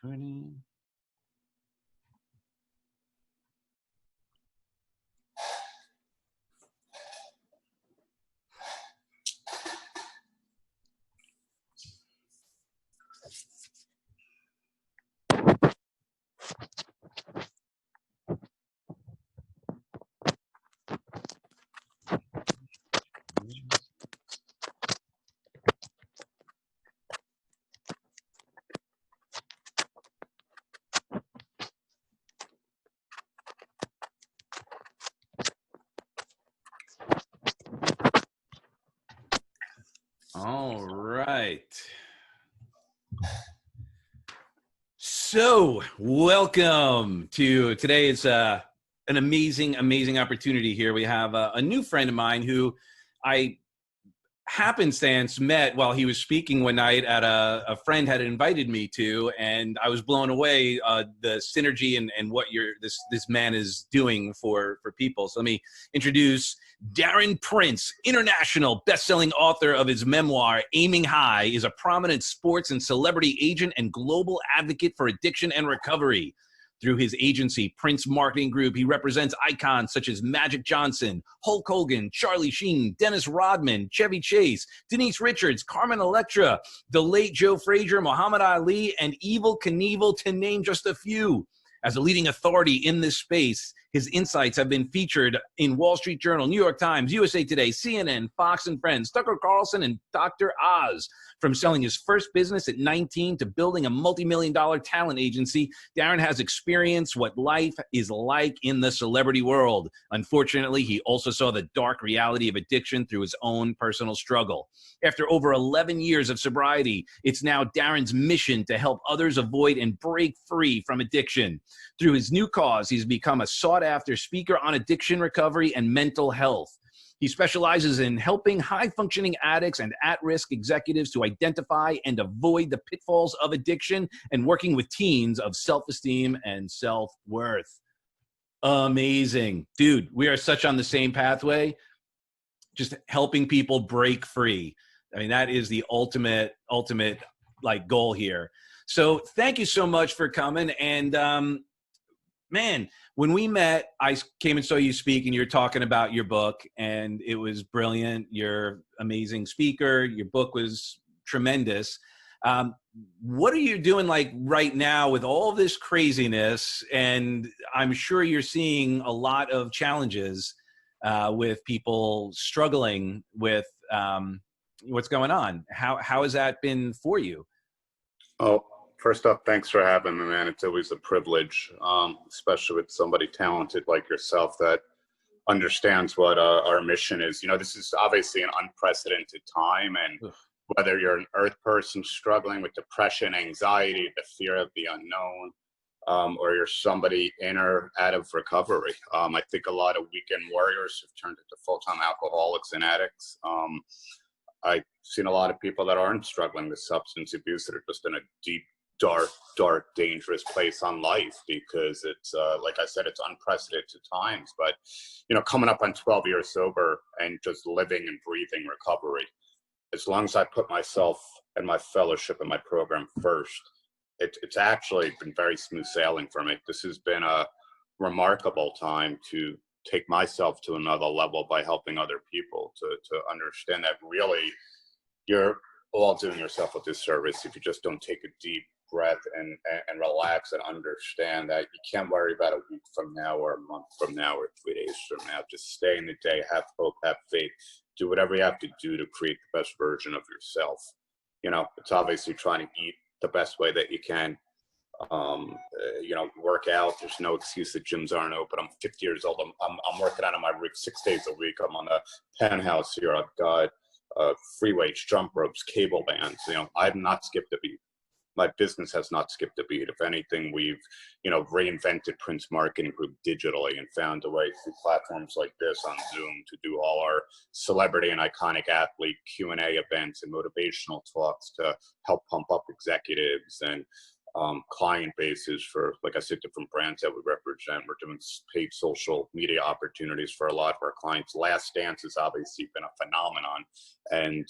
Recording. All right. So, welcome to today. Is an amazing opportunity here. We have a new friend of mine who I happenstance met while he was speaking one night at a friend had invited me to, and I was blown away the synergy and what this man is doing for people. So let me introduce Darren Prince, international best-selling author of his memoir, Aiming High, is a prominent sports and celebrity agent and global advocate for addiction and recovery. Through his agency, Prince Marketing Group, he represents icons such as Magic Johnson, Hulk Hogan, Charlie Sheen, Dennis Rodman, Chevy Chase, Denise Richards, Carmen Electra, the late Joe Frazier, Muhammad Ali, and Evel Knievel, to name just a few. As a leading authority in this space, his insights have been featured in Wall Street Journal, New York Times, USA Today, CNN, Fox and Friends, Tucker Carlson, and Dr. Oz. From selling his first business at 19 to building a multi-million-dollar talent agency, Darren has experienced what life is like in the celebrity world. Unfortunately, he also saw the dark reality of addiction through his own personal struggle. After over 11 years of sobriety, it's now Darren's mission to help others avoid and break free from addiction. Through his new cause, he's become a sought-after speaker on addiction recovery and mental health. He specializes in helping high-functioning addicts and at-risk executives to identify and avoid the pitfalls of addiction and working with teens of self-esteem and self-worth. Amazing. Dude, we are such on the same pathway, just helping people break free. I mean, that is the ultimate like goal here. So thank you so much for coming. And man, when we met, I came and saw you speak, and you're talking about your book, and it was brilliant. You're an amazing speaker. Your book was tremendous. What are you doing like right now with all this craziness? And I'm sure you're seeing a lot of challenges with people struggling with what's going on. How has that been for you? Oh, first off, thanks for having me, man. It's always a privilege, especially with somebody talented like yourself that understands what our mission is. You know, this is obviously an unprecedented time, and whether you're an earth person struggling with depression, anxiety, the fear of the unknown, or you're somebody in or out of recovery. I think a lot of weekend warriors have turned into full-time alcoholics and addicts. I've seen a lot of people that aren't struggling with substance abuse that are just in a deep, dark, dangerous place on life, because it's, like I said, it's unprecedented times. But, you know, coming up on 12 years sober and just living and breathing recovery, as long as I put myself and my fellowship and my program first, it's actually been very smooth sailing for me. This has been a remarkable time to take myself to another level by helping other people to understand that really you're all doing yourself a disservice if you just don't take a deep breath and relax and understand that you can't worry about a week from now or a month from now or 3 days from now. Just stay in the day, have hope, have faith, do whatever you have to do to create the best version of yourself. You know, it's obviously trying to eat the best way that you can. You know, work out. There's no excuse that gyms aren't open. I'm 50 years old. I'm working out on my roof 6 days a week. I'm on a penthouse here. I've got free weights, jump ropes, cable bands. You know, I've not skipped a beat. My business has not skipped a beat. If anything, we've, you know, reinvented Prince Marketing Group digitally and found a way through platforms like this on Zoom to do all our celebrity and iconic athlete Q&A events and motivational talks to help pump up executives and client bases for, like I said, different brands that we represent. We're doing paid social media opportunities for a lot of our clients. Last Dance has obviously been a phenomenon. And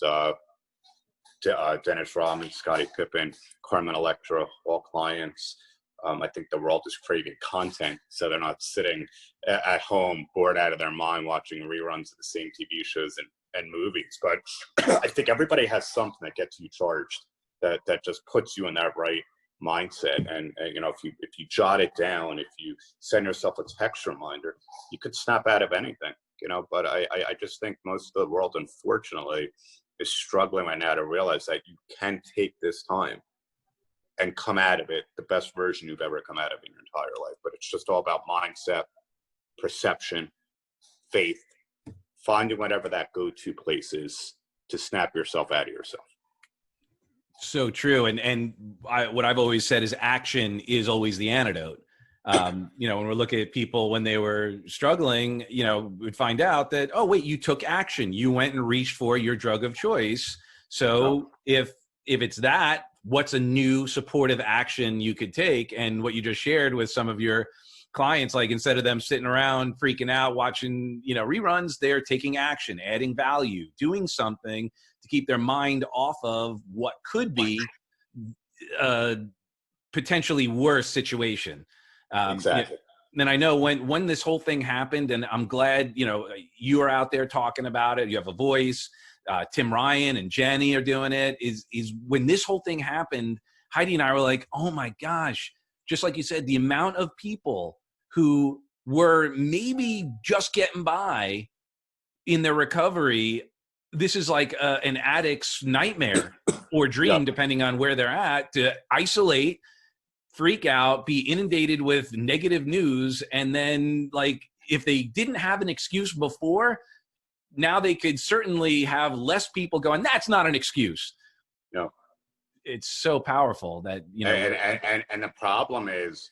Dennis Rodman, Scottie Pippen, Carmen Electra, all clients. I think the world is craving content, so they're not sitting at home bored out of their mind watching reruns of the same TV shows and movies. But I think everybody has something that gets you charged, that just puts you in that right mindset. And you know, if you jot it down, if you send yourself a text reminder, you could snap out of anything. You know, but I just think most of the world, unfortunately, is struggling right now to realize that you can take this time and come out of it the best version you've ever come out of in your entire life. But it's just all about mindset, perception, faith, finding whatever that go-to place is to snap yourself out of yourself. So true. What I've always said is action is always the antidote. You know, when we're looking at people when they were struggling, you know, we'd find out that, oh, wait, you took action. You went and reached for your drug of choice. So if it's that, what's a new supportive action you could take? And what you just shared with some of your clients, like instead of them sitting around freaking out watching, you know, reruns, they're taking action, adding value, doing something to keep their mind off of what could be a potentially worse situation. Exactly. And I know when this whole thing happened, and I'm glad, you know, you are out there talking about it. You have a voice. Tim Ryan and Jenny are doing it. Is when this whole thing happened, Heidi and I were like, oh my gosh, just like you said, the amount of people who were maybe just getting by in their recovery, this is like an addict's nightmare or dream, depending on where they're at, to isolate, freak out, be inundated with negative news. And then, like, if they didn't have an excuse before, now they could certainly have less people going, that's not an excuse. No. It's so powerful that, you know. And the problem is,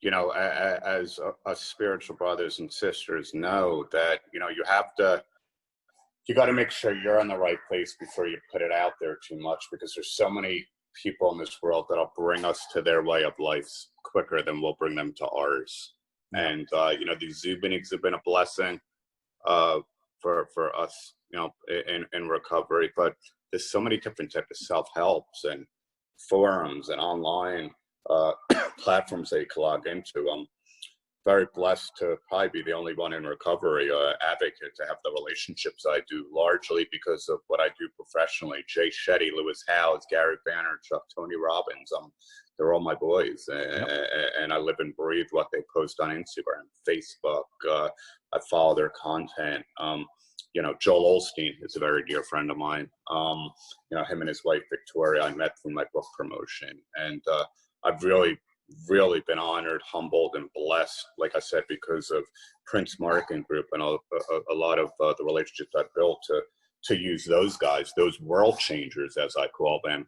you know, as us spiritual brothers and sisters know that, you know, you got to make sure you're in the right place before you put it out there too much, because there's so many people in this world that'll bring us to their way of life quicker than we'll bring them to ours. And, you know, these Zubiniks have been a blessing for us, you know, in recovery, but there's so many different types of self-helps and forums and online platforms that you can log into. I'm very blessed to probably be the only one in recovery advocate to have the relationships I do, largely because of what I do professionally. Jay Shetty, Lewis Howes, Gary Banner, Chuck, Tony Robbins. They're all my boys, and I live and breathe what they post on Instagram, Facebook. I follow their content. You know, Joel Osteen is a very dear friend of mine. You know, him and his wife, Victoria, I met through my book promotion. And I've really been honored, humbled, and blessed, like I said, because of Prince Marketing Group and a lot of the relationships I've built to use those guys, those world changers, as I call them.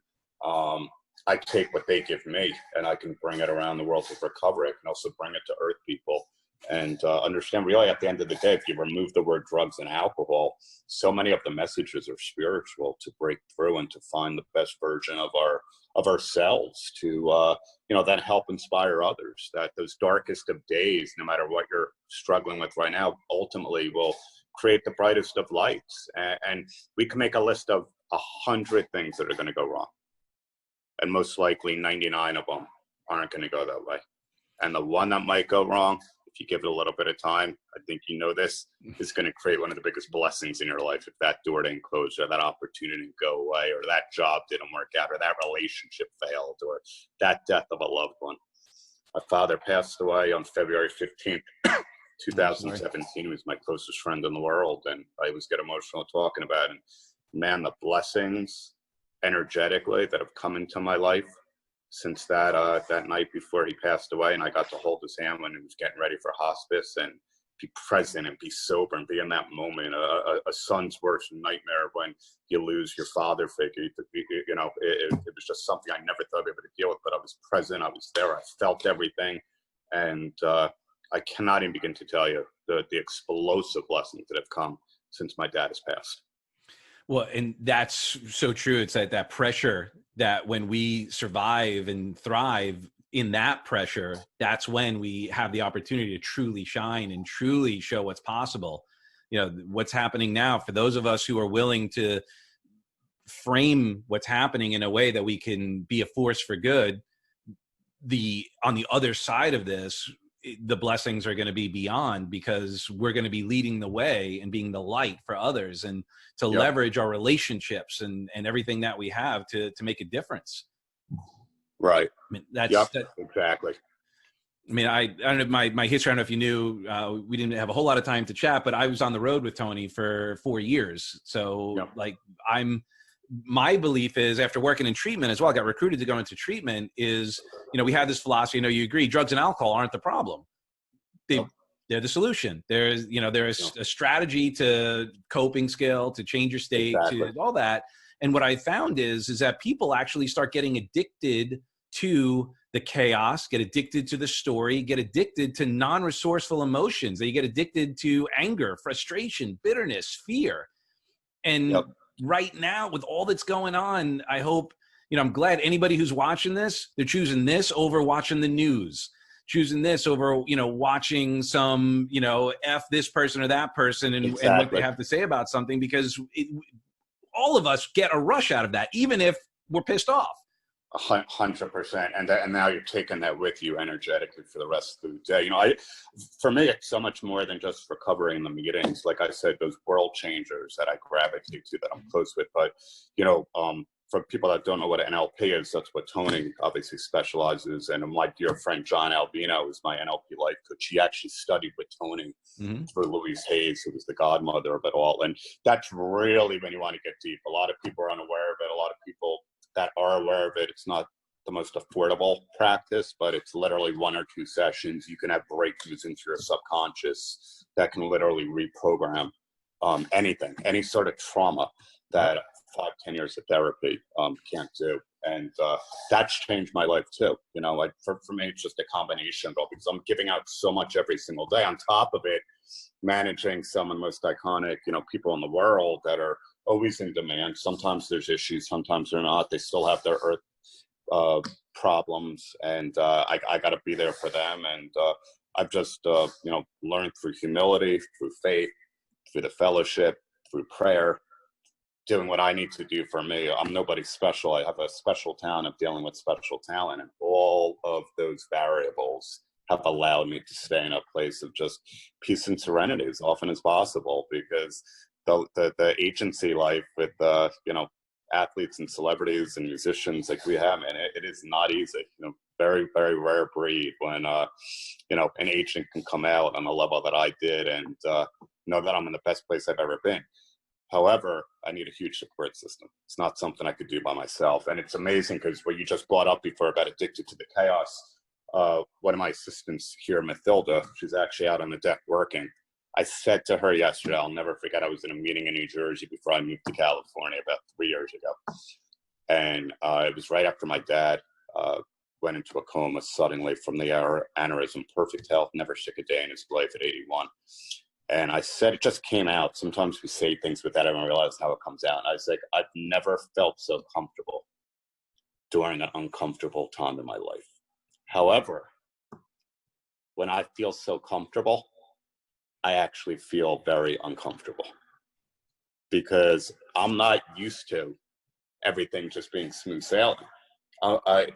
I take what they give me and I can bring it around the world to recovery. I can also bring it to earth people and understand, really, at the end of the day, if you remove the word drugs and alcohol, so many of the messages are spiritual, to break through and to find the best version of ourselves, to you know, then help inspire others, that those darkest of days, no matter what you're struggling with right now, ultimately will create the brightest of lights. And we can make a list of 100 things that are going to go wrong, and most likely 99 of them aren't going to go that way. And the one that might go wrong, if you give it a little bit of time, I think you know this, is going to create one of the biggest blessings in your life. If that door didn't close, or that opportunity didn't go away, or that job didn't work out, or that relationship failed, or that death of a loved one. My father passed away on February 15th, 2017. He was my closest friend in the world, and I always get emotional talking about it. And man, the blessings energetically that have come into my life since that night before he passed away, and I got to hold his hand when he was getting ready for hospice, and be present and be sober and be in that moment. A son's worst nightmare when you lose your father figure. You know, it was just something I never thought I'd be able to deal with, but I was present, I was there, I felt everything, and I cannot even begin to tell you the explosive blessings that have come since my dad has passed. Well, and that's so true. It's that pressure that when we survive and thrive in that pressure, that's when we have the opportunity to truly shine and truly show what's possible. You know, what's happening now for those of us who are willing to frame what's happening in a way that we can be a force for good, on the other side of this, the blessings are going to be beyond, because we're going to be leading the way and being the light for others, and to leverage our relationships and everything that we have to make a difference. Right. I mean, exactly. I mean, I don't know my history. I don't know if you knew, we didn't have a whole lot of time to chat, but I was on the road with Tony for 4 years. So my belief is, after working in treatment as well, I got recruited to go into treatment, is, we have this philosophy, you agree, drugs and alcohol aren't the problem. They're the solution. There's a strategy to coping skill, to change your state, to all that. And what I found is that people actually start getting addicted to the chaos, get addicted to the story, get addicted to non-resourceful emotions. They get addicted to anger, frustration, bitterness, fear. And right now, with all that's going on, I hope, I'm glad anybody who's watching this, they're choosing this over watching the news, choosing this over, watching some, F this person or that person and what they have to say about something, because all of us get a rush out of that, even if we're pissed off. 100%. And now you're taking that with you energetically for the rest of the day. For me, it's so much more than just recovery in the meetings. Like I said, those world changers that I gravitate to, that I'm close with. But, for people that don't know what NLP is, that's what Tony obviously specializes in. And my dear friend John Albino is my NLP life coach. He actually studied with Tony through Louise Hayes, who was the godmother of it all. And that's really when you want to get deep. A lot of people are unaware of it. A lot of people that are aware of it, it's not the most affordable practice, but it's literally 1 or 2 sessions. You can have breakthroughs into your subconscious that can literally reprogram anything, any sort of trauma that 5-10 years of therapy can't do. And that's changed my life too. For me, it's just a combination of all, because I'm giving out so much every single day. On top of it, managing some of the most iconic, people in the world that are always in demand. Sometimes there's issues, sometimes they're not. They still have their earth problems, and I got to be there for them. And I've just, learned through humility, through faith, through the fellowship, through prayer, doing what I need to do for me. I'm nobody special. I have a special talent of dealing with special talent, and all of those variables have allowed me to stay in a place of just peace and serenity as often as possible, because the agency life with athletes and celebrities and musicians like we have, and it is not easy. Very, very rare breed when an agent can come out on the level that I did and know that I'm in the best place I've ever been. However, I need a huge support system. It's not something I could do by myself. And it's amazing, because what you just brought up before about addicted to the chaos, one of my assistants here, Mathilda, she's actually out on the deck working. I said to her yesterday, I'll never forget, I was in a meeting in New Jersey before I moved to California about 3 years ago. And it was right after my dad went into a coma suddenly from the aneurysm, perfect health, never sick a day in his life at 81. And I said, it just came out. Sometimes we say things without everyone realizing how it comes out. And I was like, I've never felt so comfortable during an uncomfortable time in my life. However, when I feel so comfortable, I actually feel very uncomfortable, because I'm not used to everything just being smooth sailing.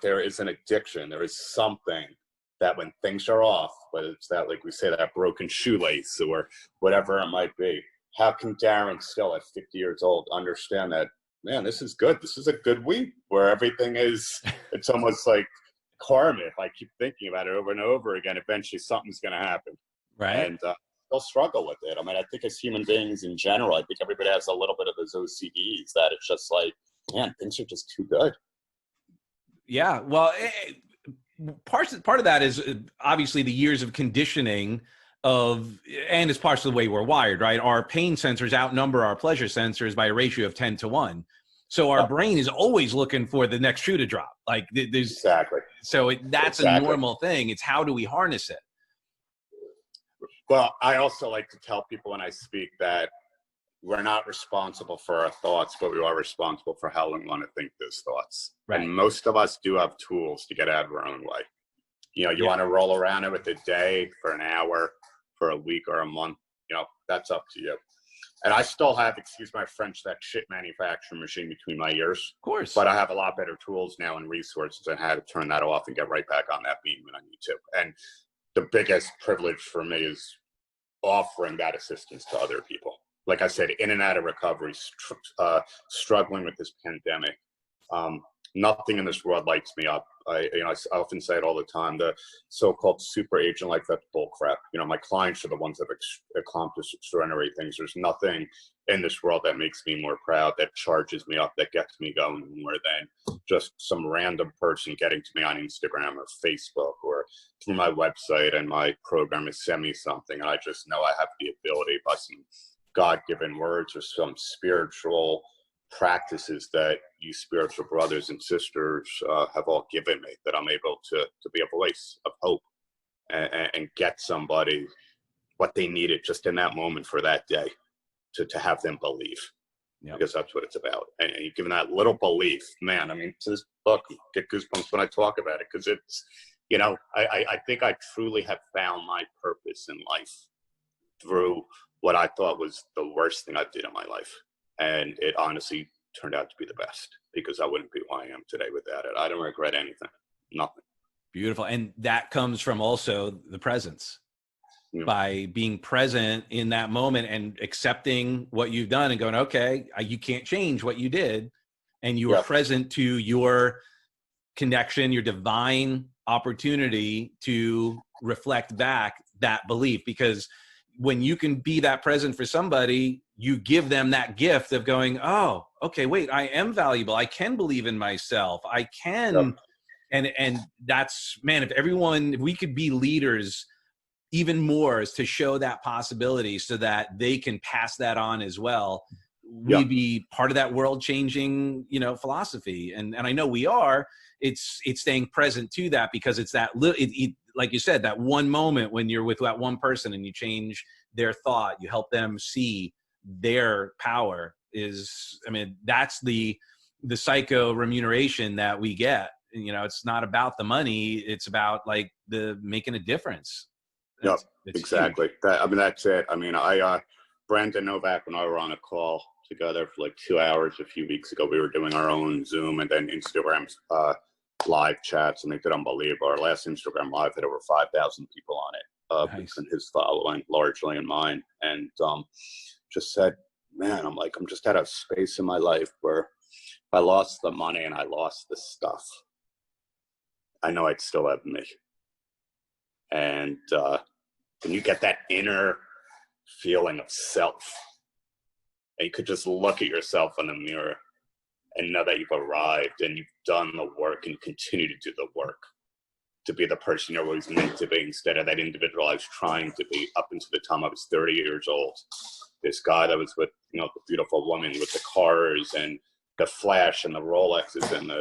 There is an addiction. There is something that when things are off, whether it's that, like we say, that broken shoelace or whatever it might be, how can Darren still at 50 years old understand that, man, this is good. This is a good week where everything is, it's almost like karma. If I keep thinking about it over and over again, eventually something's going to happen. Right. And they'll struggle with it. I mean, I think as human beings in general, I think everybody has a little bit of those OCDs that it's just like, man, things are just too good. Yeah. Well, part of that is obviously the years of conditioning and it's partially the way we're wired, right? Our pain sensors outnumber our pleasure sensors by a ratio of 10 to 1. So our brain is always looking for the next shoe to drop. Like there's exactly. So that's a normal thing. It's how do we harness it? Well, I also like to tell people when I speak that we're not responsible for our thoughts, but we are responsible for how we want to think those thoughts. Right. And most of us do have tools to get out of our own way. You want to roll around it with a day, for an hour, for a week or a month, that's up to you. And I still have, excuse my French, that shit manufacturing machine between my ears. Of course. But I have a lot better tools now and resources on how to turn that off and get right back on that beam when I need to. And the biggest privilege for me is offering that assistance to other people. Like I said, in and out of recovery, struggling with this pandemic. Nothing in this world lights me up. I often say it all the time. The so-called super agent life, that's bull crap. My clients are the ones that have accomplished extraordinary things. There's nothing in this world that makes me more proud, that charges me up, that gets me going more than just some random person getting to me on Instagram or Facebook or through my website, and my program is send me something, and I just know I have the ability by some God-given words or some spiritual practices that you spiritual brothers and sisters have all given me, that I'm able to be a voice of hope and get somebody what they needed just in that moment for that day, to have them believe. Yep. Because that's what it's about. And you're given that little belief, man. I mean, to this book, I get goosebumps when I talk about it, because it's, I think I truly have found my purpose in life through what I thought was the worst thing I did in my life. And it honestly turned out to be the best, because I wouldn't be who I am today without it. I don't regret anything, nothing. Beautiful. And that comes from also the presence. Yeah. By being present in that moment and accepting what you've done and going, okay, you can't change what you did. And you were present to your connection, your divine opportunity to reflect back that belief. Because when you can be that present for somebody, you give them that gift of going, oh, okay, wait, I am valuable. I can believe in myself. I can. Yep. And that's, man, if we could be leaders even more, is to show that possibility so that they can pass that on as well. We'd be part of that world changing, philosophy. And I know we are. It's staying present to that, because it's that like you said, that one moment when you're with that one person and you change their thought, you help them see their power that's the psycho remuneration that we get. It's not about the money. It's about like the making a difference. It's exactly. That's it. Brandon Novak and I were on a call together for like 2 hours a few weeks ago. We were doing our own Zoom and then Instagram live chats, and they did unbelievable. Our last Instagram live had over 5,000 people on it, nice. Between his following largely and mine. And just said, man, I'm just at a space in my life where if I lost the money and I lost the stuff, I know I'd still have me. And when you get that inner feeling of self, and you could just look at yourself in the mirror and know that you've arrived and you've done the work and continue to do the work to be the person you're always meant to be, instead of that individual I was trying to be up until the time I was 30 years old. This guy that was with, the beautiful woman with the cars and the flash and the Rolexes and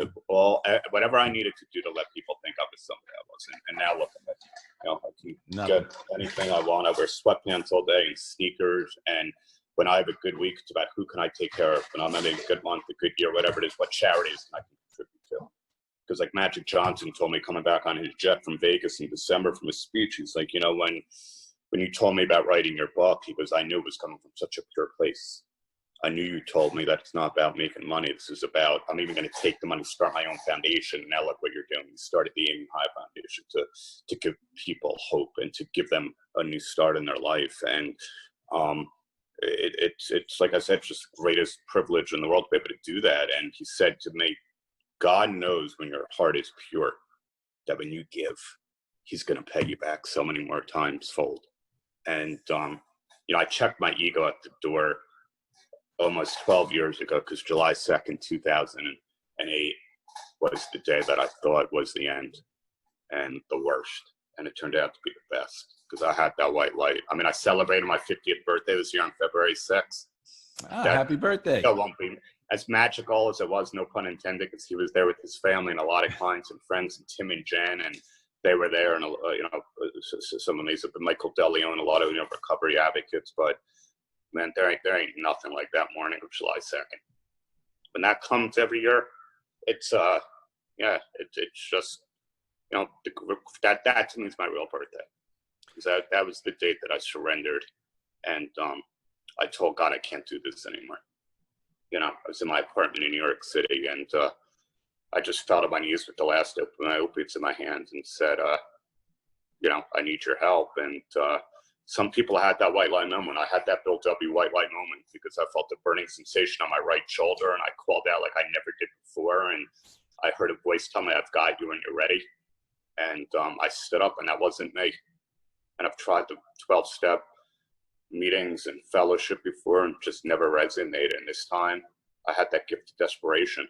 whatever I needed to do to let people think I was somebody I wasn't. And now look at it. I can get anything I want. I wear sweatpants all day and sneakers. And when I have a good week, it's about who can I take care of. When I'm having a good month, a good year, whatever it is, what charities can I contribute to? Because like Magic Johnson told me coming back on his jet from Vegas in December from his speech, he's like, when you told me about writing your book, he goes, I knew it was coming from such a pure place. I knew you told me that it's not about making money. This is about, I'm even going to take the money, start my own foundation. Now look what you're doing. You started the Aiming High Foundation to give people hope and to give them a new start in their life. And it's like I said, just the greatest privilege in the world to be able to do that. And he said to me, God knows when your heart is pure, that when you give, he's going to pay you back so many more times fold. And, I checked my ego at the door almost 12 years ago, because July 2nd, 2008 was the day that I thought was the end and the worst. And it turned out to be the best, because I had that white light. I celebrated my 50th birthday this year on February 6th. Happy birthday. It won't be as magical as it was, no pun intended, because he was there with his family and a lot of clients and friends, and Tim and Jen, and they were there, and some of these have been Michael DeLeon, a lot of recovery advocates. But man, there ain't nothing like that morning of July 2nd. When that comes every year, it's it's just that to me is my real birthday, because that was the date that I surrendered, and I told God I can't do this anymore. You know, I was in my apartment in New York City, and I just fell to my knees with the last of my opiates in my hands and said, you know, I need your help. And some people had that white light moment. I had that Bill W. white light moment because I felt a burning sensation on my right shoulder, and I called out like I never did before. And I heard a voice tell me, I've got you when you're ready. And I stood up, and that wasn't me. And I've tried the 12-step meetings and fellowship before and just never resonated. And this time I had that gift of desperation.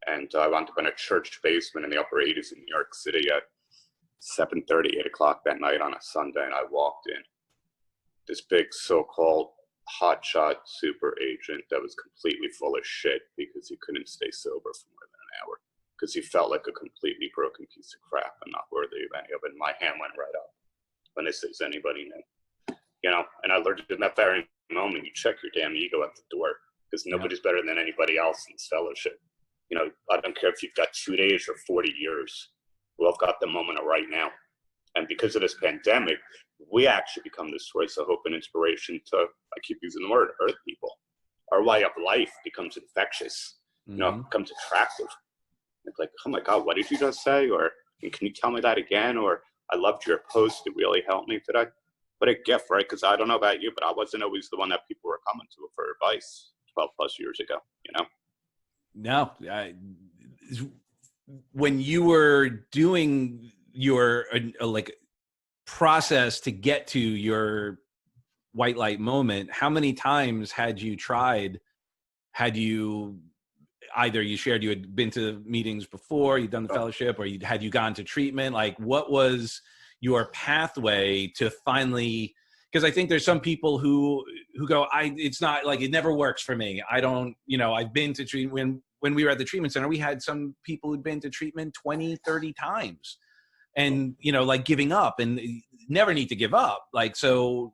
And I wound up in a church basement in the upper 80s in New York City at 7:30, 8 o'clock that night on a Sunday. And I walked in. This big so-called hotshot super agent that was completely full of shit because he couldn't stay sober for more than an hour because he felt like a completely broken piece of crap and not worthy of any of it. And my hand went right up when this is anybody new, you know. And I learned in that very moment, you check your damn ego at the door because nobody's better than anybody else in this fellowship. You know, I don't care if you've got 2 days or 40 years. Well, I've got the moment of right now. And because of this pandemic, we actually become this source of hope and inspiration to, I keep using the word, hurt people. Our way of life becomes infectious, you know, becomes attractive. It's like, oh my God, what did you just say? Or can you tell me that again? Or I loved your post. It really helped me today. What a gift, right? Because I don't know about you, but I wasn't always the one that people were coming to for advice 12 plus years ago, you know? No, when you were doing your like process to get to your white light moment, how many times had you tried? Had you either you shared you had been to meetings before, you'd done the fellowship, or had you gone to treatment? Like, what was your pathway to finally? Because I think there's some people who go, it's not like, it never works for me. I don't, you know, I've been to treatment. When we were at the treatment center, we had some people who'd been to treatment 20, 30 times and, you know, like giving up, and never need to give up. Like, so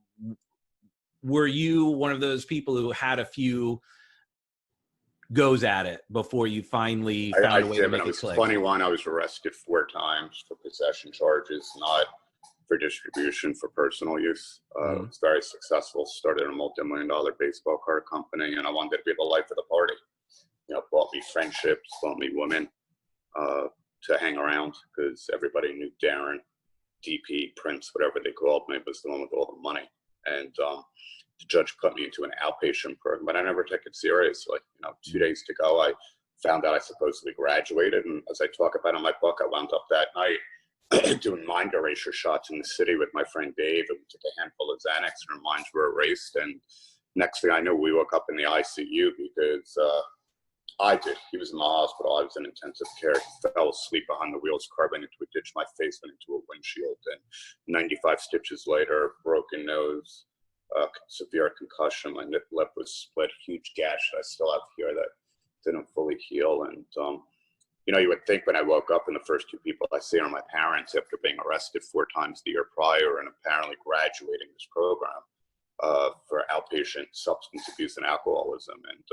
were you one of those people who had a few goes at it before you finally found a way to make it click? I was 21. I was arrested 4 times for possession charges, not for distribution, for personal use. I was very successful. Started a multi-million-dollar baseball card company, and I wanted to be the life of the party. You know, bought me friendships, bought me women to hang around because everybody knew Darren, DP, Prince, whatever they called me, was the one with all the money. And the judge put me into an outpatient program, but I never took it seriously. You know, 2 days to go, I found out I supposedly graduated. And as I talk about in my book, I wound up that night doing mind eraser shots in the city with my friend Dave, and we took a handful of Xanax and our minds were erased. And next thing I knew, we woke up in the ICU because he was in the hospital. I was in intensive care. He fell asleep behind the wheels, carving into a ditch. My face went into a windshield, and 95 stitches later, broken nose, severe concussion. My lip was split, huge gash that I still have here that didn't fully heal. And, you know, you would think when I woke up, and the first 2 people I see are my parents after being arrested 4 times the year prior and apparently graduating this program for outpatient substance abuse and alcoholism. And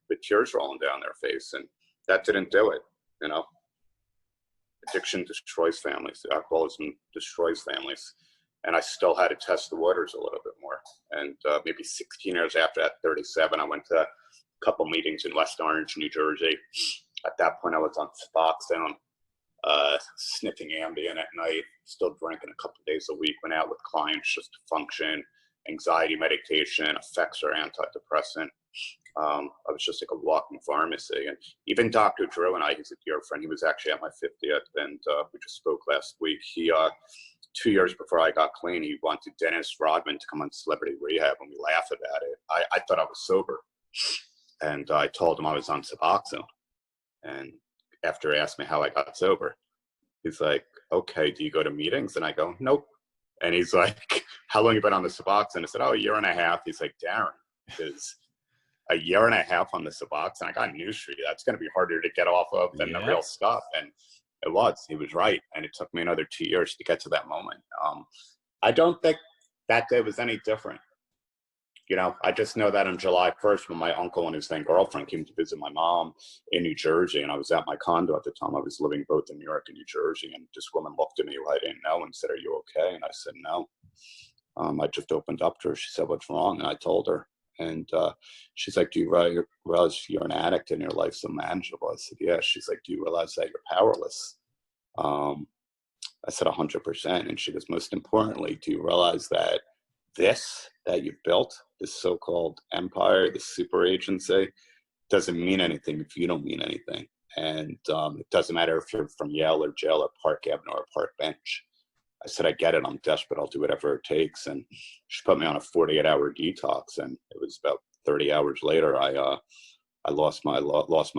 the tears rolling down their face, and that didn't do it. You know, addiction destroys families. Alcoholism destroys families. And I still had to test the waters a little bit more. And maybe 16 years after that, 37, I went to a couple meetings in West Orange, New Jersey. At that point, I was on Suboxone, sniffing Ambien at night, still drinking a couple days a week, went out with clients just to function, anxiety medication, effects or antidepressant. I was just like a walking pharmacy. And even Dr. Drew and I, he's a dear friend, he was actually at my 50th, and we just spoke last week. He, 2 years before I got clean, he wanted Dennis Rodman to come on Celebrity Rehab, and we laugh about it. I thought I was sober, and I told him I was on Suboxone. And after he asked me how I got sober, he's like, okay, do you go to meetings? And I go, nope. And he's like, how long you been on the Suboxone? I said, oh, 1.5 years. He's like, Darren, is 1.5 years on the Suboxone, I got news for you. That's going to be harder to get off of than the real stuff. And it was. He was right. And it took me another 2 years to get to that moment. I don't think that day was any different. You know, I just know that on July 1st, when my uncle and his then girlfriend came to visit my mom in New Jersey, and I was at my condo at the time. I was living both in New York and New Jersey, and this woman looked at me who I didn't know and said, are you okay? And I said, no. I just opened up to her. She said, what's wrong? And I told her. And she's like, do you realize you're an addict and your life's unmanageable? I said, yeah. She's like, do you realize that you're powerless? I said, 100%. And she goes, most importantly, do you realize that that you've built, this so-called empire, this super agency, doesn't mean anything if you don't mean anything. And it doesn't matter if you're from Yale or jail or Park Avenue or Park Bench. I said, I get it. I'm desperate. I'll do whatever it takes. And she put me on a 48-hour detox. And it was about 30 hours later, I lost my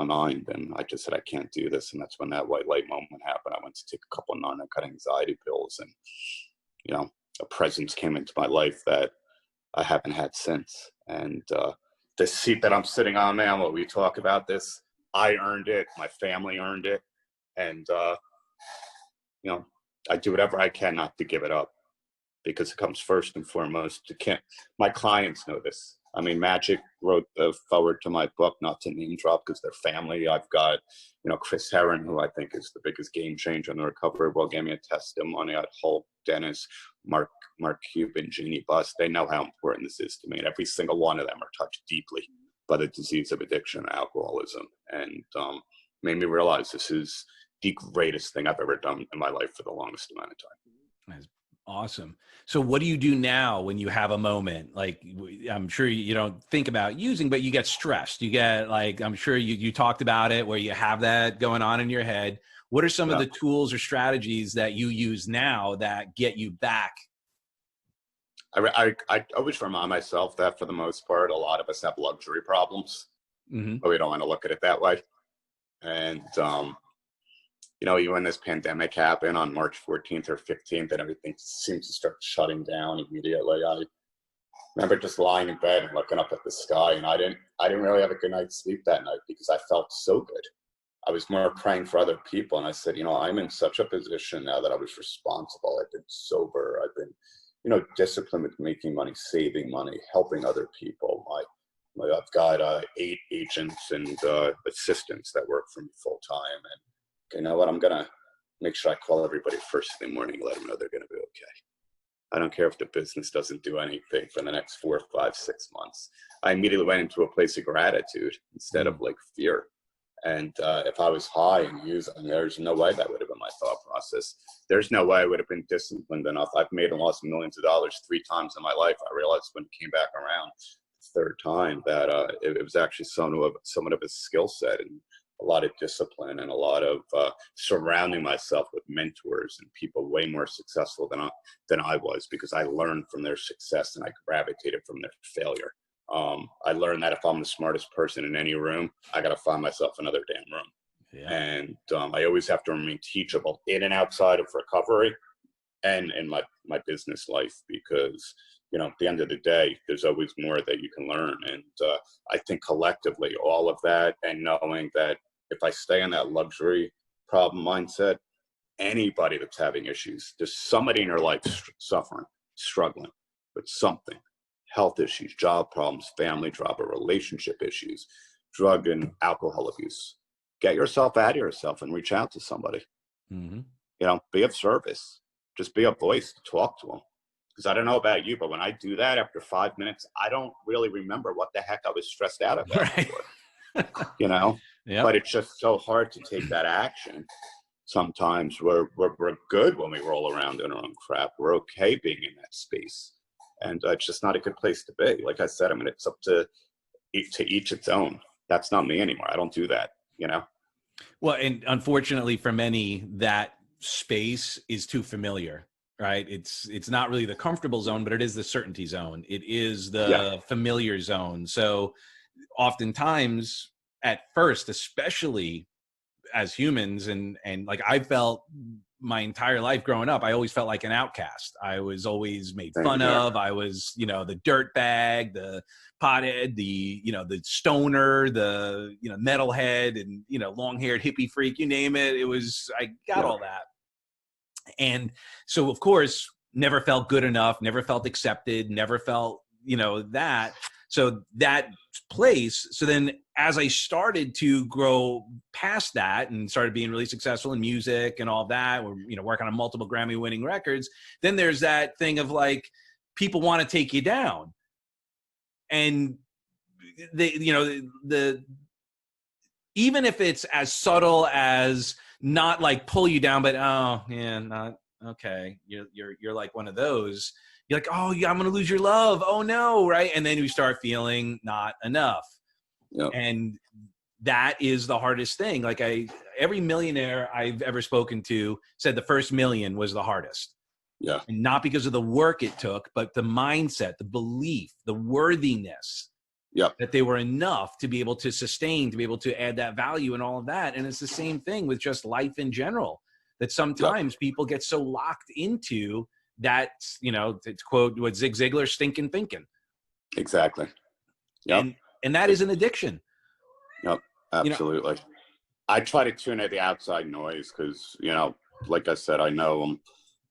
mind. And I just said, I can't do this. And that's when that white light moment happened. I went to take a couple of non-narcotic anxiety pills. And, you know, a presence came into my life that I haven't had since. And the seat that I'm sitting on now, when we talk about this, I earned it. My family earned it. And, you know, I do whatever I can not to give it up, because it comes first and foremost. My clients know this. I mean, Magic wrote the forward to my book, not to name drop because they're family. I've got, you know, Chris Herron, who I think is the biggest game changer in the recovery world, gave me a testimony. At Hulk, Dennis, Mark Cuban, Jeannie Buss. They know how important this is to me. And every single one of them are touched deeply by the disease of addiction and alcoholism. And made me realize this is the greatest thing I've ever done in my life for the longest amount of time. That's awesome. So what do you do now when you have a moment? Like, I'm sure you don't think about using, but you get stressed. You get, like, I'm sure you talked about it, where you have that going on in your head. What are some of the tools or strategies that you use now that get you back? I always remind myself that for the most part, a lot of us have luxury problems, but we don't want to look at it that way. And, you know, even when this pandemic happened on March 14th or 15th, and everything seems to start shutting down immediately, I remember just lying in bed and looking up at the sky, and I didn't really have a good night's sleep that night because I felt so good. I was more praying for other people, and I said, you know, I'm in such a position now that I was responsible. I've been sober. I've been, you know, disciplined with making money, saving money, helping other people. I've got 8 agents and assistants that work for me full time, and you know what? I'm going to make sure I call everybody first thing morning, let them know they're going to be okay. I don't care if the business doesn't do anything for the next 4, 5, 6 months. I immediately went into a place of gratitude instead of like fear. And if I was high and using, there's no way that would have been my thought process. There's no way I would have been disciplined enough. I've made and lost millions of dollars 3 times in my life. I realized when it came back around the 3rd time that it was actually somewhat of a skill set, and a lot of discipline, and a lot of surrounding myself with mentors and people way more successful than I was, because I learned from their success and I gravitated from their failure. I learned that if I'm the smartest person in any room, I got to find myself another damn room. Yeah. And I always have to remain teachable in and outside of recovery and in my business life, because, you know, at the end of the day, there's always more that you can learn. And I think collectively, all of that, and knowing that if I stay in that luxury problem mindset, anybody that's having issues, there's somebody in your life suffering, struggling with something, health issues, job problems, family drama, relationship issues, drug and alcohol abuse. Get yourself out of yourself and reach out to somebody. You know, be of service. Just be a voice to talk to them. Because I don't know about you, but when I do that, after 5 minutes, I don't really remember what the heck I was stressed out about before. You know? Yep. But it's just so hard to take that action. Sometimes we're good when we roll around in our own crap. We're okay being in that space. And it's just not a good place to be. Like I said, I mean, it's up to each its own. That's not me anymore. I don't do that, you know? Well, and unfortunately for many, that space is too familiar, right? It's not really the comfortable zone, but it is the certainty zone. It is the familiar zone. So oftentimes at first, especially as humans, and like I felt my entire life growing up, I always felt like an outcast. I was always made fun of. I was, you know, the dirt bag, the pothead, the, you know, the stoner, the, you know, metalhead, and, you know, long-haired hippie freak, you name it. I got all that. And so, of course, never felt good enough, never felt accepted, never felt, you know, that. So that place. So then as I started to grow past that and started being really successful in music and all that, or, you know, working on multiple Grammy winning records, then there's that thing of like, people want to take you down. And the even if it's as subtle as not like pull you down, but oh yeah, not okay. You're like one of those. You're like, oh yeah, I'm gonna lose your love. Oh no, right? And then you start feeling not enough. Yep. And that is the hardest thing. Like every millionaire I've ever spoken to said the first million was the hardest. Yeah. And not because of the work it took, but the mindset, the belief, the worthiness. Yep. That they were enough to be able to sustain, to be able to add that value and all of that. And it's the same thing with just life in general, that sometimes people get so locked into that, to quote what Zig Ziglar, stinking thinking. Exactly. Yep. And that is an addiction. Yep. Absolutely. I try to tune out the outside noise because, like I said, I know I'm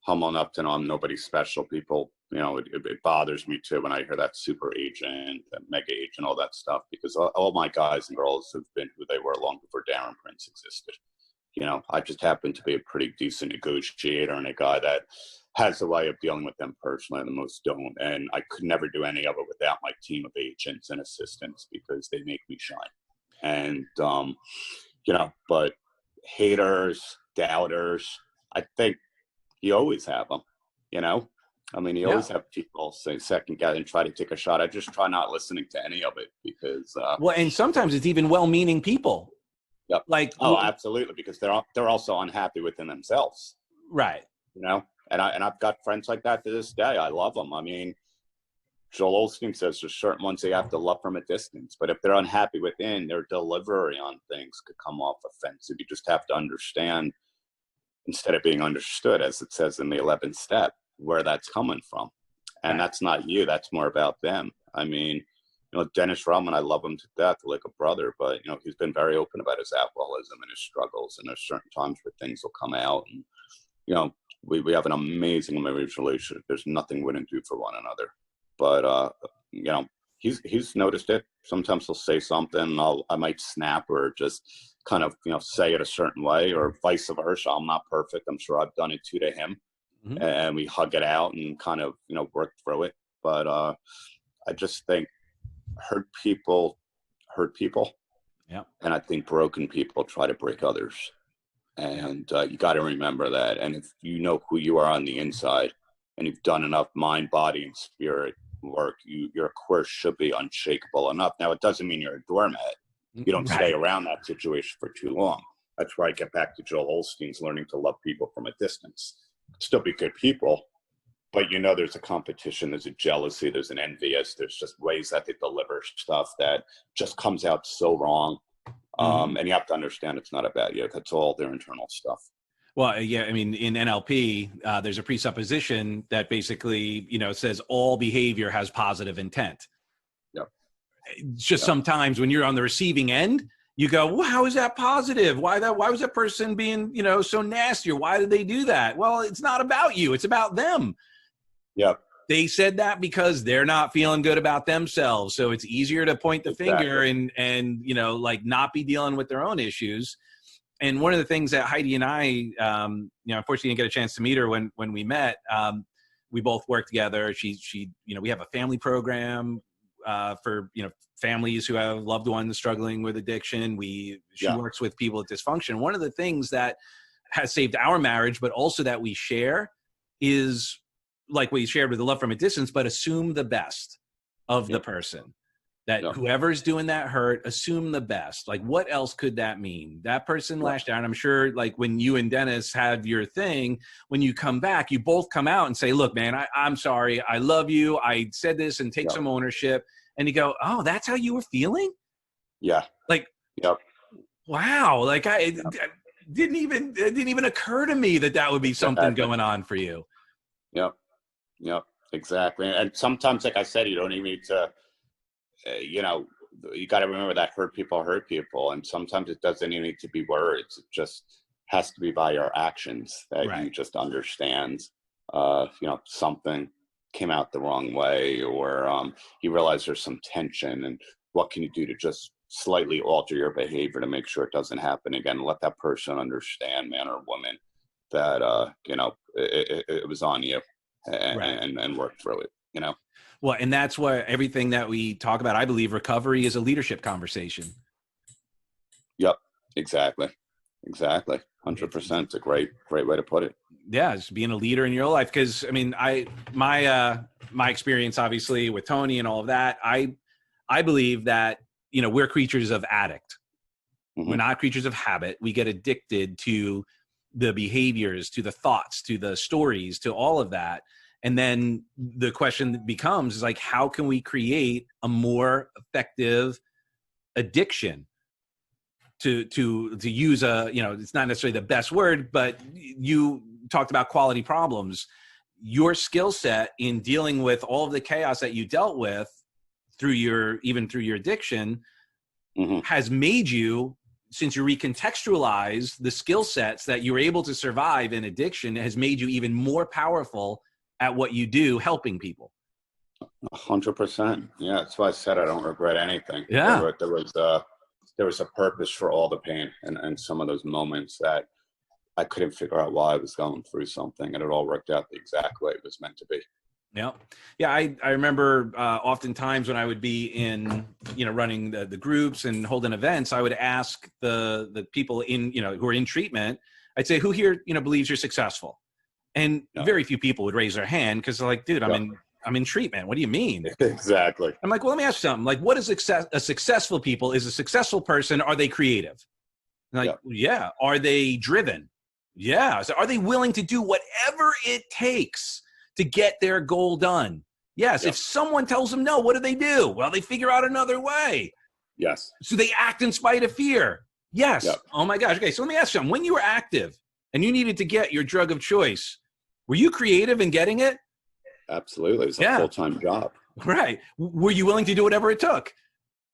humble enough to know I'm nobody special. People, it bothers me too when I hear that super agent, that mega agent, all that stuff, because all my guys and girls have been who they were long before Darren Prince existed. I just happen to be a pretty decent negotiator and a guy that has a way of dealing with them personally, and the most don't. And I could never do any of it without my team of agents and assistants because they make me shine. And, but haters, doubters, I think you always have them, you always have people say second guess and try to take a shot. I just try not listening to any of it because, well, and sometimes it's even well-meaning people. Yep. Like, absolutely. Because they're also unhappy within themselves. Right. And I've got friends like that to this day. I love them. I mean, Joel Osteen says there's certain ones they have to love from a distance, but if they're unhappy within, their delivery on things could come off offensive. You just have to understand, instead of being understood, as it says in the 11th step, where that's coming from. And that's not you. That's more about them. I mean, Dennis Rodman, I love him to death, like a brother, but, he's been very open about his alcoholism and his struggles. And there's certain times where things will come out. And, we have an amazing marriage relationship. There's nothing we wouldn't do for one another. But, he's noticed it. Sometimes he'll say something, I might snap or just kind of, say it a certain way, or vice versa. I'm not perfect. I'm sure I've done it too to him. Mm-hmm. And we hug it out and kind of, work through it. But I just think hurt people hurt people. Yeah. And I think broken people try to break others. And you got to remember that. And if you know who you are on the inside and you've done enough mind, body, and spirit work, your course should be unshakable enough. Now, it doesn't mean you're a doormat. You don't stay around that situation for too long. That's where I get back to Joel Osteen's learning to love people from a distance. Still be good people, but there's a competition, there's a jealousy, there's an envious, there's just ways that they deliver stuff that just comes out so wrong. And you have to understand it's not about you. That's all their internal stuff. Well, yeah, I mean, in NLP, there's a presupposition that basically, says all behavior has positive intent. Yep. It's just sometimes when you're on the receiving end, you go, well, how is that positive? Why was that person being, so nasty? Or why did they do that? Well, it's not about you. It's about them. Yep. They said that because they're not feeling good about themselves. So it's easier to point the finger and not be dealing with their own issues. And one of the things that Heidi and I, unfortunately didn't get a chance to meet her when we met. We both work together. She, we have a family program for, families who have loved ones struggling with addiction. She works with people with dysfunction. One of the things that has saved our marriage, but also that we share, is like we shared with the love from a distance, but assume the best of the person. That whoever's doing that hurt, assume the best. Like, what else could that mean? That person lashed out. I'm sure, like, when you and Dennis have your thing, when you come back, you both come out and say, look, man, I'm sorry. I love you. I said this, and take some ownership. And you go, oh, that's how you were feeling? Yeah. Like, wow. Like, it didn't even occur to me that would be something going on for you. Yep. Exactly. And sometimes, like I said, you don't even need to, you got to remember that hurt people. And sometimes it doesn't even need to be words. It just has to be by your actions that you just understand, something came out the wrong way, or you realize there's some tension, and what can you do to just slightly alter your behavior to make sure it doesn't happen again. Let that person understand, man or woman, that, it was on you, and work through it, Well, and that's what everything that we talk about, I believe recovery is a leadership conversation. Yep, exactly. 100%. It's a great way to put it. Yeah, just being a leader in your life. Because I mean, my experience obviously with Tony and all of that, I believe that, you know, we're creatures of addict. We're not creatures of habit. We get addicted to the behaviors, to the thoughts, to the stories, to all of that. And then the question that becomes is like, how can we create a more effective addiction? To use a, you know, it's not necessarily the best word, but you talked about quality problems. Your skill set in dealing with all of the chaos that you dealt with through your addiction has made you, since you recontextualize the skill sets that you were able to survive in addiction, has made you even more powerful at what you do, helping people. 100%. Yeah, that's why I said I don't regret anything. Yeah. There was a purpose for all the pain and some of those moments that I couldn't figure out why I was going through something, and it all worked out the exact way it was meant to be. Yeah. Yeah. I remember oftentimes when I would be in, you know, running the groups and holding events, I would ask the people in, you know, who are in treatment, I'd say, who here, you know, believes you're successful? And very few people would raise their hand because they're like, dude, I'm in treatment. What do you mean? Exactly. I'm like, well, let me ask you something. Like, what is a successful people? Is a successful person, are they creative? And like, yeah. Are they driven? Yeah. So are they willing to do whatever it takes to get their goal done? Yes. If someone tells them no, what do? Well, they figure out another way. Yes. So they act in spite of fear. Yes. Oh my gosh. Okay. So let me ask you something. When you were active and you needed to get your drug of choice, were you creative in getting it? Absolutely. It was a full-time job. Right. Were you willing to do whatever it took?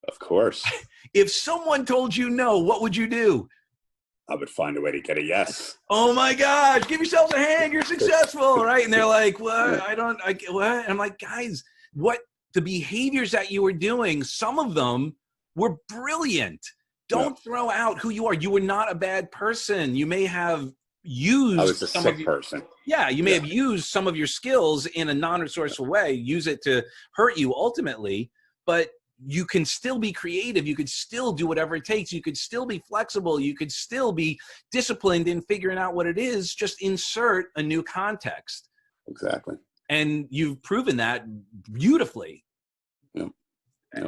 Of course. If someone told you no, what would you do? I would find a way to get a yes. Oh my gosh, give yourselves a hand, you're successful, right? And they're like, what? What? And I'm like, guys, what the behaviors that you were doing, some of them were brilliant. Don't throw out who you are. You were not a bad person. You may have used I was a sick person. Yeah, you may have used some of your skills in a non-resourceful way, use it to hurt you ultimately, but you can still be creative. You could still do whatever it takes. You could still be flexible. You could still be disciplined in figuring out what it is. Just insert a new context. Exactly. And you've proven that beautifully. Yep.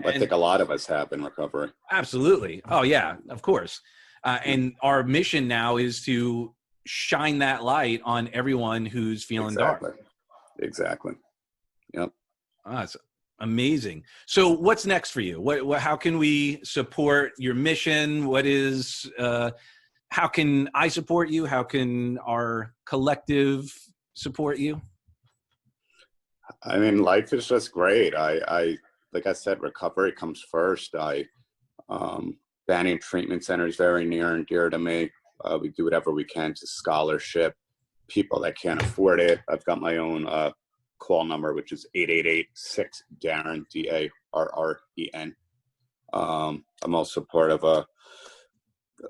I think a lot of us have in recovery. Absolutely. Oh, yeah, of course. And our mission now is to shine that light on everyone who's feeling dark. Exactly. Yep. That's amazing. So what's next for you? How can we support your mission? How can I support you? How can our collective support you? I mean, life is just great. I like I said, recovery comes first. Banning treatment center is very near and dear to me. We do whatever we can to scholarship people that can't afford it. I've got my own call number, which is 888-6-DARREN, DARREN. I'm also part of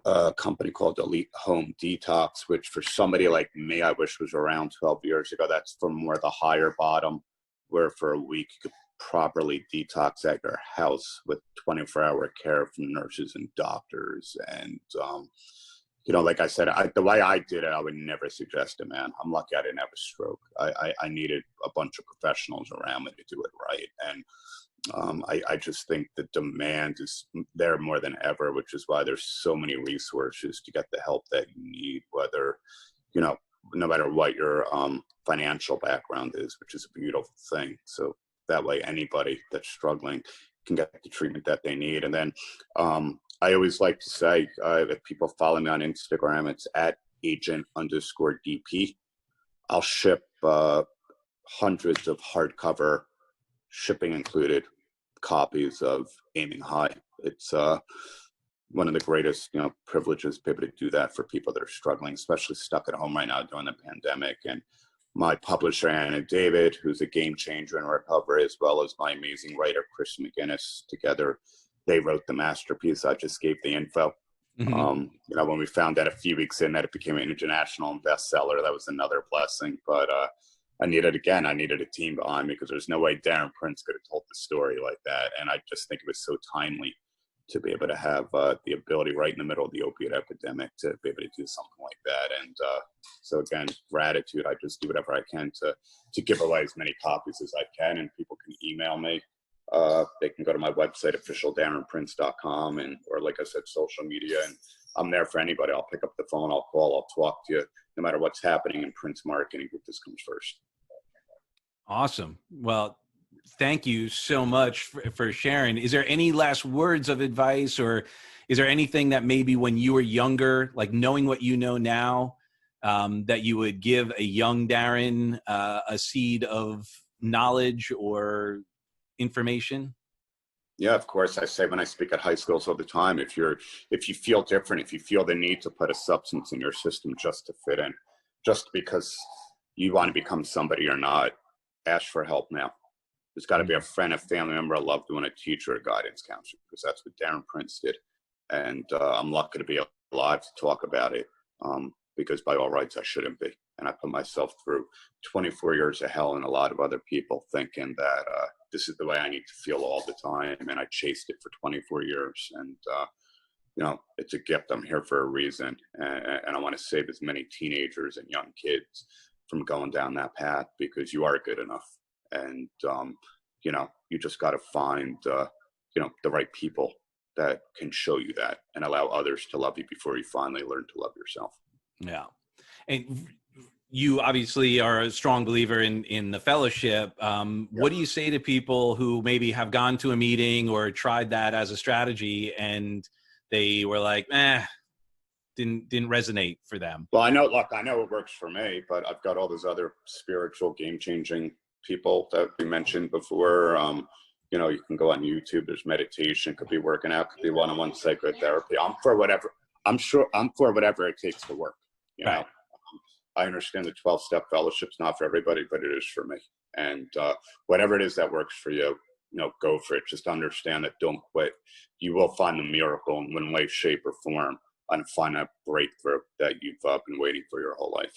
a company called Elite Home Detox, which for somebody like me, I wish was around 12 years ago. That's for more the higher bottom, where for a week you could properly detox at your house with 24-hour care from nurses and doctors. And you know, like I said, the way I did it, I would never suggest it, man. I'm lucky I didn't have a stroke. I needed a bunch of professionals around me to do it right. And I just think the demand is there more than ever, which is why there's so many resources to get the help that you need, whether, you know, no matter what your financial background is, which is a beautiful thing. So that way anybody that's struggling can get the treatment that they need. And then I always like to say, if people follow me on Instagram, it's @agent_DP. I'll ship hundreds of hardcover, shipping included, copies of Aiming High. It's one of the greatest, you know, privileges to be able to do that for people that are struggling, especially stuck at home right now during the pandemic. And my publisher, Anna David, who's a game changer in recovery, as well as my amazing writer, Chris McGinnis, together, they wrote the masterpiece. I just gave the info. You know, when we found out a few weeks in that it became an international bestseller, that was another blessing. But I needed a team behind me, because there's no way Darren Prince could have told the story like that. And I just think it was so timely to be able to have the ability right in the middle of the opiate epidemic to be able to do something like that. And so again, gratitude. I just do whatever I can to give away as many copies as I can, and people can email me. They can go to my website, officialdarrenprince.com, or like I said, social media, and I'm there for anybody. I'll pick up the phone, I'll call, I'll talk to you, no matter what's happening in Prince Marketing Group. This comes first. Awesome. Well, thank you so much for sharing. Is there any last words of advice, or is there anything that maybe when you were younger, like knowing what you know now, that you would give a young Darren a seed of knowledge or information? Yeah, of course. I say when I speak at high schools all the time, if you feel different, if you feel the need to put a substance in your system just to fit in, just because you want to become somebody or not, ask for help now. There's got to be a friend, a family member, a loved one, a teacher, a guidance counselor, because that's what Darren Prince did. And I'm lucky to be alive to talk about it, because by all rights I shouldn't be. And I put myself through 24 years of hell, and a lot of other people thinking that this is the way I need to feel all the time. And I chased it for 24 years. And, it's a gift. I'm here for a reason. And I want to save as many teenagers and young kids from going down that path, because you are good enough. And, you just got to find, the right people that can show you that and allow others to love you before you finally learn to love yourself. Yeah. And you obviously are a strong believer in the fellowship. What do you say to people who maybe have gone to a meeting or tried that as a strategy and they were like, didn't resonate for them? Well, I know it works for me, but I've got all those other spiritual game-changing people that we mentioned before. You can go on YouTube. There's meditation, could be working out, could be one-on-one psychotherapy. I'm for whatever it takes to work. Right. I understand the 12-step fellowship's not for everybody, but it is for me. And whatever it is that works for you, go for it. Just understand that, don't quit. You will find the miracle in one way, shape, or form, and find that breakthrough that you've been waiting for your whole life.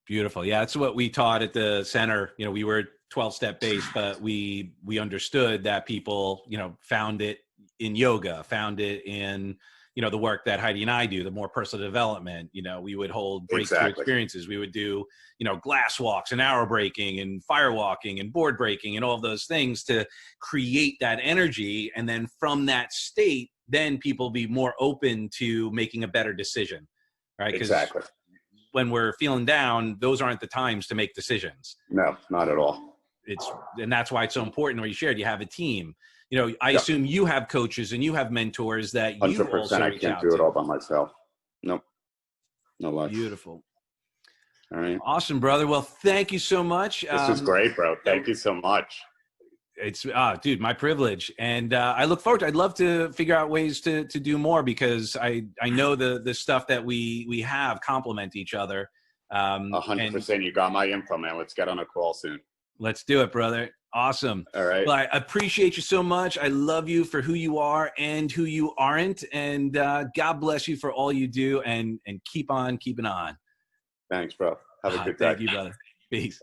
Beautiful. Yeah, that's what we taught at the center. We were 12-step based, but we understood that people, found it in yoga, found it in, the work that Heidi and I do, the more personal development. We would hold breakthrough experiences. We would do, glass walks and arrow breaking and fire walking and board breaking and all of those things to create that energy. And then from that state, then people be more open to making a better decision, right? Exactly. When we're feeling down, those aren't the times to make decisions. No, not at all. And that's why it's so important. Where you shared, you have a team. I assume you have coaches and you have mentors that you 100%. also I reach can't out do it to. all by myself. Nope. No luck. Beautiful. All right. Awesome, brother. Well, thank you so much. This is great, bro. Thank you so much. It's dude, my privilege. And I look forward to, I'd love to figure out ways to do more, because I know the stuff that we have complement each other. 100%. You got my info, man. Let's get on a call soon. Let's do it, brother. Awesome. All right. Well, I appreciate you so much. I love you for who you are and who you aren't. And God bless you for all you do, and keep on keeping on. Thanks, bro. Have a good day. Thank you, brother. Peace.